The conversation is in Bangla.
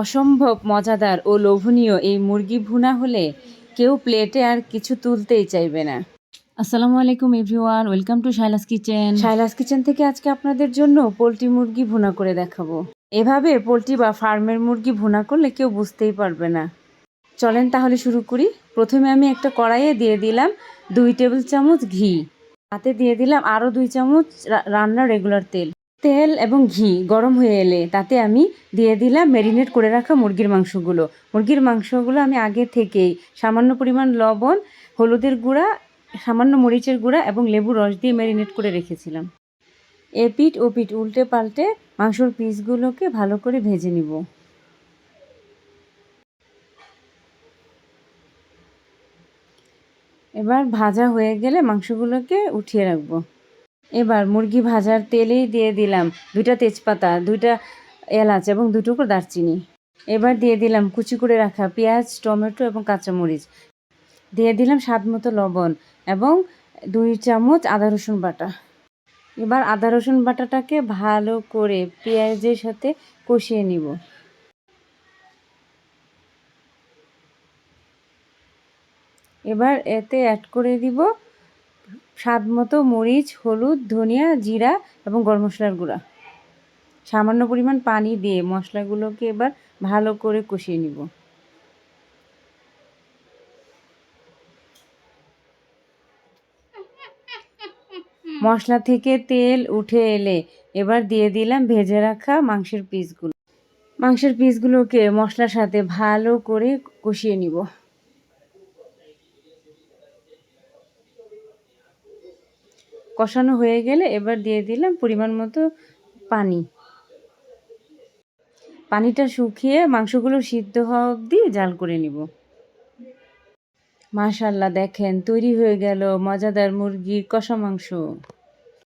অসম্ভব মজাদার ও লোভনীয় এই মুরগি ভুনা হলে কেউ প্লেটে আর কিছু তুলতেই চাইবে না। আসসালামু আলাইকুম everyone, welcome to Shaila's kitchen. Shaila's kitchen থেকে আজকে আপনাদের জন্য পোলট্রি মুরগি ভুনা করে দেখাবো। এভাবে পোলট্রি বা ফার্মের মুরগি ভুনা করলে কেউ বুঝতেই পারবে না। চলেন তাহলে শুরু করি। প্রথমে আমি একটা কড়াইয়ে দিয়ে দিলাম 2 টেবিল চামচ ঘি, তাতে দিয়ে দিলাম আরও 2 চামচ রান্নার রেগুলার তেল। তেল এবং ঘি গরম হয়ে এলে তাতে আমি দিয়ে দিলাম ম্যারিনেট করে রাখা মুরগির মাংসগুলো আমি আগে থেকেই সামান্য পরিমাণ লবণ, হলুদের গুঁড়া, সামান্য মরিচের গুঁড়া এবং লেবুর রস দিয়ে ম্যারিনেট করে রেখেছিলাম। এপিঠ ওপিঠ উল্টে পাল্টে মাংসর পিসগুলোকে ভালো করে ভেজে নিব। এবার ভাজা হয়ে গেলে মাংসগুলোকে উঠিয়ে রাখবো। এবার মুরগি ভাজার তেলেই দিয়ে দিলাম 2টা তেজপাতা, 2টা এলাচ এবং 2 টুকরো দারচিনি। এবার দিয়ে দিলাম কুচি করে রাখা পেঁয়াজ, টমেটো এবং কাঁচামরিচ। দিয়ে দিলাম স্বাদ মতো লবণ এবং 2 চামচ আদা রসুন বাটা। এবার আদা রসুন বাটাটাকে ভালো করে পেঁয়াজের সাথে কষিয়ে নিব। এবার এতে অ্যাড করে দিব স্বাদ মতো মরিচ, হলুদ, ধনিয়া, জিরা এবং গরম মশলার গুঁড়া। সামান্য পরিমাণ পানি দিয়ে মশলাগুলোকে এবার ভালো করে কষিয়ে নিব। মশলা থেকে তেল উঠে এলে এবার দিয়ে দিলাম ভেজে রাখা মাংসের পিসগুলোকে মশলার সাথে ভালো করে কষিয়ে নিব। কষানো হয়ে গেলে এবার দিয়ে দিলাম পরিমাণ মতো পানি। পানিটা শুকিয়ে মাংসগুলো সিদ্ধ হওয়া অবধি জাল করে নিব। মাশাআল্লাহ, দেখেন তৈরি হয়ে গেল মজাদার মুরগির কষা মাংস।